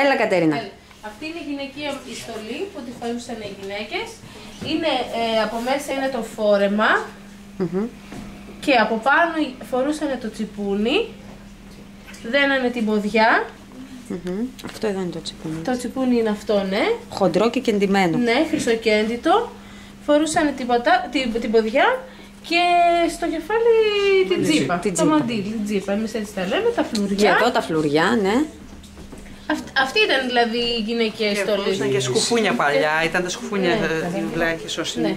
Έλα Κατερίνα. Αυτή είναι η γυναικεία η στολή που τη φορούσαν οι γυναίκες. Είναι, από μέσα είναι το φόρεμα και από πάνω φορούσαν το τσιπούνι. Δένανε την ποδιά. Αυτό εδώ είναι το τσιπούνι. Το τσιπούνι είναι αυτό, ναι. Χοντρό και κεντυμένο. Ναι, χρυσοκέντητο. Φορούσαν την ποδιά και στο κεφάλι την τζίπα. Το μαντίλι, την τζίπα. Εμείς έτσι τα λέμε, τα φλουριά. Και εδώ τα φλουριά, ναι. Αυτή ήταν δηλαδή η γυναικεία στολή. Ήταν και σκουφούνια παλιά, ήταν τα σκουφούνια οι βλάχες όσοι είναι.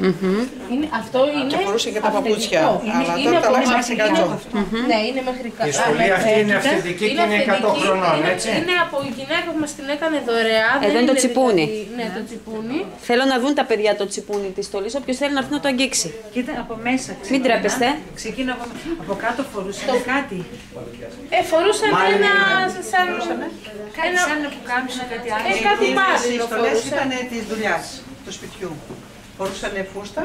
Αυτό είναι. Και φορούσε και τα παπούτσια. Αλλά τώρα τα αλλάξαμε σε κατσό. Ναι, είναι μέχρι κάτω. Η στολή αυτή είναι αυθεντική και είναι 100 χρονών, έτσι. Είναι από η γυναίκα που μας την έκανε δωρεάν. Εδώ είναι το τσιπούνι. Ναι, το τσιπούνι. Θέλω να δουν τα παιδιά το τσιπούνι της στολής, όποιος θέλει να έρθει να το αγγίξει. Κοίτα από μέσα. Μην τρέπεστε. Ξεκίνα από κάτω φορούσαν κάτι. Φορούσαν ένα Σαν να που κάμισαν κάτι άλλο. κάτι μαύρο. Οι στολές ήταν της δουλειάς, του σπιτιού. Φορούσαν φούστα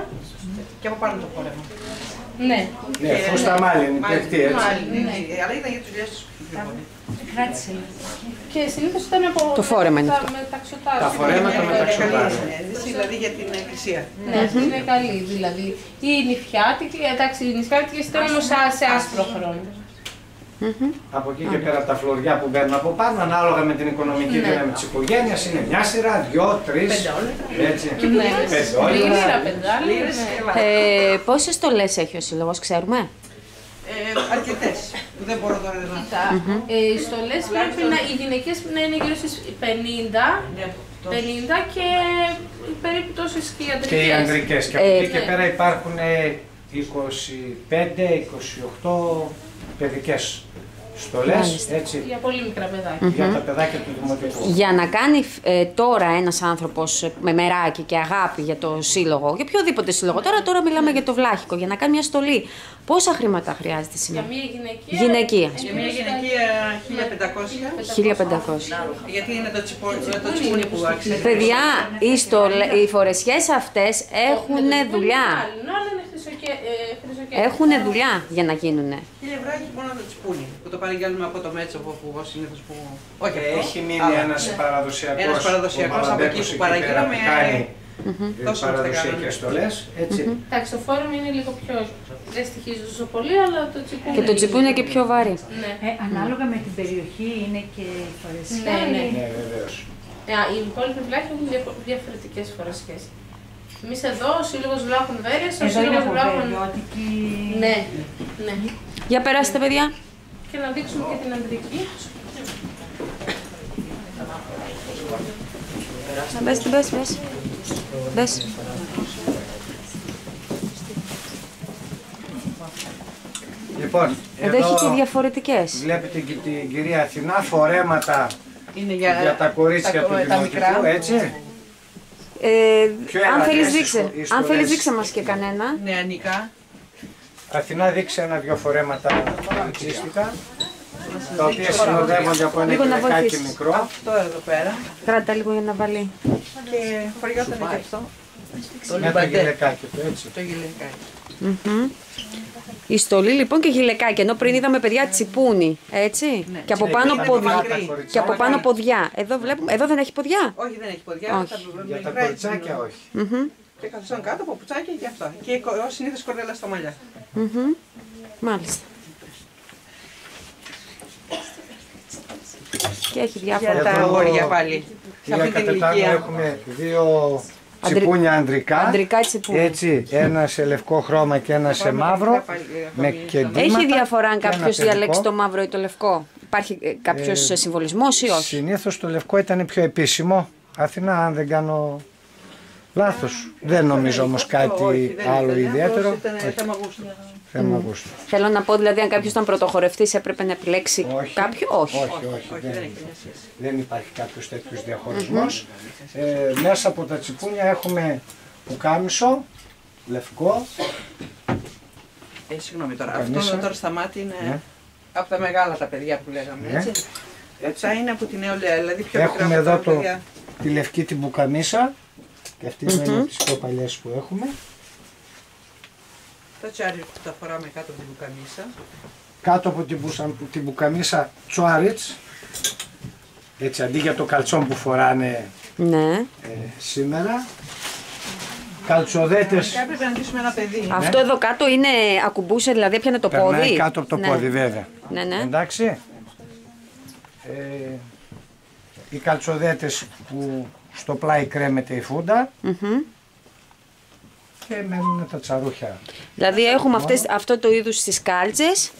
και από πάνω το φόρεμα. Ναι. Ναι, φούστα μάλλον, παιχτή έτσι. Αλλά ήταν για τις δουλειές του σπιτιού. Κράτησε. Και συνήθως ήταν από Το φόρεμα είναι αυτό. Τα φορέματα με τα ξωτάρια. Δηλαδή για την εκκλησία. Ναι, είναι καλή δηλαδή. Η νηφιάτικη, εντάξει, η νηφιάτικη ήταν όμως σε άσπρο χρώμα. Από εκεί και πέρα τα φλωριά που μπαίνουν από πάνω, ανάλογα με την οικονομική δύναμη της οικογένειας, είναι μια σειρά, 2, 3, έτσι. Πεντάλιρα. Πόσες στολές έχει ο σύλλογος, ξέρουμε? Αρκετές. Δεν μπορώ τώρα να δω. Οι στολές πρέπει να, οι γυναικές να είναι γύρω στις 50 και περίπου τόσες και οι αντρικές. Και οι ανδρικές. Και από εκεί και πέρα υπάρχουν 25-28 παιδικές στολές, έτσι, Για πολύ μικρά παιδάκια. για τα παιδάκια του δημοτικού. Για να κάνει τώρα ένας άνθρωπος με μεράκι και αγάπη για το σύλλογο, για οποιοδήποτε σύλλογο, τώρα μιλάμε για το βλάχικο, για να κάνει μια στολή, πόσα χρήματα χρειάζεται σήμερα? Για μια γυναικεία. Για μια γυναικεία 1500. γιατί είναι το τσιπούνι που άξιζε. Παιδιά, οι φορεσιές αυτές έχουν δουλειά. Έχουν δουλειά για να γίνουνε. 1000 ευρώ έχει μόνο το τσιπούνι, που το παραγγέλνουμε από το Μέτσο που συνήθως που... Όχι αυτό. Έχει μείνει ένας παραδοσιακός από εκεί που παραγγέλαμε. Τόσο παραδοσιακές στολές, έτσι. Εντάξει, το φόρεμα είναι λίγο πιο... Δεν στοιχίζει τόσο πολύ, αλλά το τσιπούνι... Και το τσιπούνι είναι και πιο βαρύ. Ανάλογα με την περιοχή είναι και η φορεσιά. Ναι, βεβαίως. Οι υπόλοιποι βλάχοι έχουν διαφορετικές φορεσιές. Εμείς εδώ, ο Σύλλογος Βλάχων Βέρειας, ο Σύλλογος Βλάχων... Ναι, ναι. Για περάστε παιδιά. Και να δείξουμε και την ανδρική. Μπες. Λοιπόν, εδώ έχει και διαφορετικές. Βλέπετε και την κυρία Αθηνά, φορέματα Είναι για τα κορίτσια του δημοτικού, έτσι. Αν θέλεις δείξε μας και κανένα. νεανικά. Αθηνά, δείξε 1-2 φορέματα κοριτσίστικα, τα οποία συνοδεύονται από ένα γυλαικάκι μικρό. Αυτό εδώ πέρα. Κράτα λίγο για να βάλει. Και χωριόταν και αυτό. Με το γυλαικάκι του, έτσι. Το γυλαικάκι. Η στολή λοιπόν και γυλαικάκι, ενώ πριν είδαμε παιδιά τσιπούνι, έτσι. Ναι. Και από πάνω ποδιά. Και από πάνω ποδιά. Εδώ βλέπουμε, εδώ δεν έχει ποδιά. Όχι, δεν έχει ποδιά. Για τα κοριτσάκια όχι. Και καθόταν κάτω από πουτσάκια και αυτά. Και συνήθως κορδέλα στα μαλλιά. Μάλιστα. Και έχει διάφορα. Για τα αγόρια πάλι. Σε αυτή την ηλικία. Έχουμε 2 τσιπούνια ανδρικά. Αντρικά τσιπούνι. Έτσι, ένα σε λευκό χρώμα και ένα σε μαύρο. Με κεντήματα. Έχει διαφορά αν και ένα κάποιος παιδικό. διαλέξει το μαύρο ή το λευκό? Υπάρχει κάποιος συμβολισμός ή όχι? Συνήθως το λευκό ήταν πιο επίσημο. Αθηνά, αν δεν κάνω λάθος. Δεν νομίζω όμως κάτι άλλο ιδιαίτερο. Θέμα γούστου. Θέμα γούστου. Θέλω να πω δηλαδή αν κάποιος ήταν πρωτοχορευτής έπρεπε να επιλέξει κάποιο? Όχι. Δεν υπάρχει κάποιος τέτοιος διαχωρισμός. Μέσα από τα τσιπούνια έχουμε πουκάμισο, λευκό. Συγγνώμη τώρα, αυτό τώρα στα μάτια είναι από τα μεγάλα τα παιδιά που λέγαμε, έτσι. Έτσι είναι από την νεολαία, δηλαδή πιο μικρά. Έχουμε εδώ τη λευκή την πουκαμίσα, και αυτή είναι από τις πιο παλιές που έχουμε. Το τσάρι που τα φοράμε κάτω από την πουκαμίσα. Κάτω από την πουκαμίσα τσουάριτς, Έτσι, αντί για το καλτσόν που φοράνε Ναι. σήμερα. Καλτσοδέτες. Έπρεπε να ντύσουμε ένα παιδί. Αυτό εδώ κάτω είναι ακουμπούσε, δηλαδή έπιανε το πόδι. Περνάει κάτω από το Ναι. πόδι, βέβαια. Ναι, ναι. Εντάξει. Οι καλτσοδέτες που στο πλάι κρέμεται η φούντα. Και μένουν τα τσαρούχια. Δηλαδή έχουμε αυτό το είδους στις κάλτσες,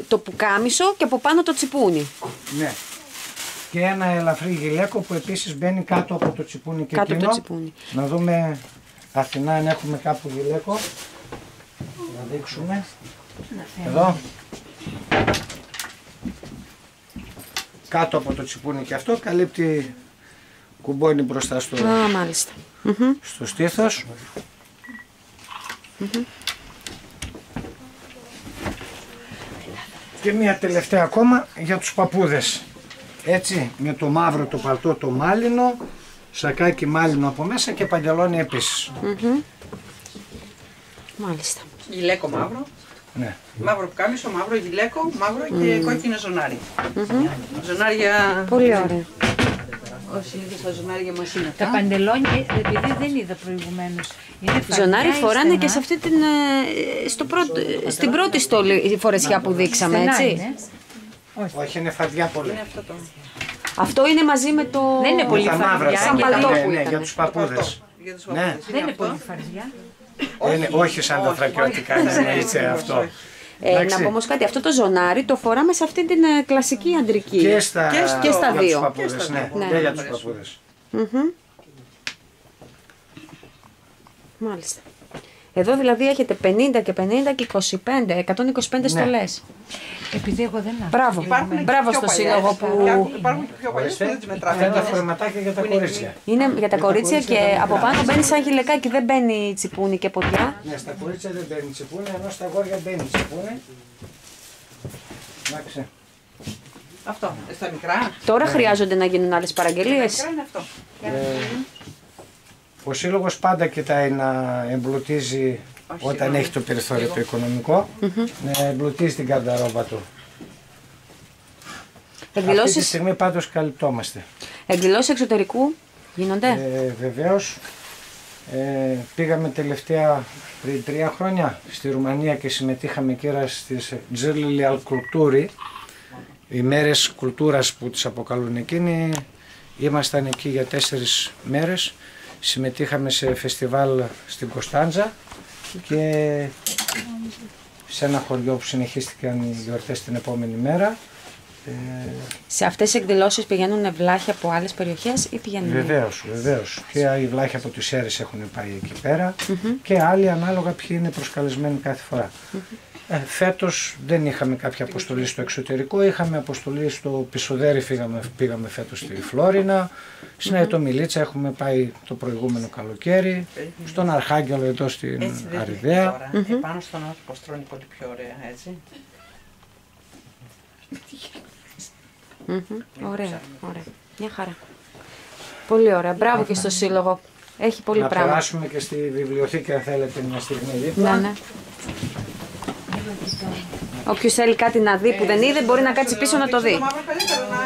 το πουκάμισο και από πάνω το τσιπούνι. Ναι. Και ένα ελαφρύ γυλαίκο που επίσης μπαίνει κάτω από το τσιπούνι και Κάτω από εκείνο. το τσιπούνι. Να δούμε Αθηνά αν έχουμε κάπου γυλαίκο. Να δείξουμε. Εδώ. Κάτω από το τσιπούνι και αυτό καλύπτει, κουμπώνει μπροστά στο, Α, μάλιστα. στο στήθος. Και μια τελευταία ακόμα για τους παππούδες. Έτσι, με το μαύρο το παλτό το μάλινο, σακάκι μάλινο από μέσα και παντελόνι επίσης. Μάλιστα. Γυλαίκο μαύρο. Ναι. Μαύρο πουκάμισο, μαύρο γυλαίκο, μαύρο και κόκκινο ζωνάρι. Ζωνάρια. Πολύ ωραία. Όσοι είδες τα ζωνάρια μας είναι Τα αυτά. παντελόνια, επειδή δεν είδα προηγουμένως, είναι φαρδιά Ζωνάρι ή φοράνε στενά? και σε αυτή την, στην πρώτη στολή φορεσιά που δείξαμε, Στενά έτσι. είναι. Όχι, είναι φαρδιά πολύ. Αυτό είναι μαζί με το... Δεν είναι πολύ Τα μαύρα, φαρδιά. σαν παλτό ναι, που ναι, ήταν. για τους παππούδες. Για τους Ναι. παππούδες Δεν είναι αυτό. πολύ φαρδιά. Όχι σαν τα θρακιώτικα, έτσι αυτό. Να Εντάξει. πω όμως κάτι, αυτό το ζωνάρι το φοράμε σε αυτή την κλασική αντρική. Και στα, και στα για δύο. τους παππούδες, ναι. Ναι. Και για τους παππούδες. Μάλιστα. Εδώ δηλαδή έχετε 50 και 50 και 25, 125 στολές. Επειδή εγώ δεν άκουσα. Μπράβο, Υπάρχουν και μπράβο πιο στο παλιές. σύλλογο που... Υπάρχουν και πιο παλιές που δεν τις μετράμε. Αυτά είναι τα φορεματάκια για τα κορίτσια. Είναι για τα κορίτσια και από πάνω μπαίνει σαν γυλαικάκι, δεν μπαίνει τσιπούνι και ποδιά. Ναι, στα κορίτσια δεν μπαίνει τσιπούνι, ενώ στα αγόρια μπαίνει τσιπούνι. Εντάξει. Αυτό. Στα μικρά. Τώρα χρειάζονται να γίνουν άλλες παραγγελίες. Μικρά είναι αυτό. Ο σύλλογος πάντα κοιτάει να εμπλουτίζει όταν έχει το περιθώριο το οικονομικό, να εμπλουτίζει την καρδαρόμπα του. Αυτή τη Εκδηλώσεις, στιγμή πάντως καλυπτόμαστε. εκδηλώσεις εξωτερικού γίνονται. Βεβαίως, πήγαμε τελευταία πριν 3 χρόνια στη Ρουμανία και συμμετείχαμε κύρα στις Zilli al Kulturi, οι μέρες κουλτούρας που τις αποκαλούν εκείνοι. Ήμασταν εκεί για 4 μέρες, συμμετείχαμε σε φεστιβάλ στην Κωνσταντζα και σε ένα χωριό που συνεχίστηκαν οι γιορτές την επόμενη μέρα. Σε αυτές τις εκδηλώσεις πηγαίνουν βλάχοι από άλλες περιοχές ή πηγαίνουν... Βεβαίως, βεβαίως. Και οι βλάχοι από τις Σέρρες έχουν πάει εκεί πέρα και άλλοι ανάλογα ποιοι είναι προσκαλεσμένοι κάθε φορά. Φέτος δεν είχαμε κάποια αποστολή στο εξωτερικό, είχαμε αποστολή στο Πισοδέρι, πήγαμε φέτος στη Φλόρινα, στην Αετομιλίτσα έχουμε πάει το προηγούμενο καλοκαίρι, στον Αρχάγγελο εδώ στην Έτσι δεν Αριδαία. τώρα. Επάνω στον άνθρωπο στρώνει πολύ πιο ωραία, έτσι. Ωραία, ωραία. Μια χαρά. Πολύ ωραία. Μπράβο και στο σύλλογο. Έχει πολύ Να πράγμα. περάσουμε και στη βιβλιοθήκη αν θέλετε μια στιγμή δίπλα. Ναι, ναι. Όποιος θέλει κάτι να δει που δεν είδε μπορεί να κάτσει πίσω να το δει. Το μαύρο καλύτερο να...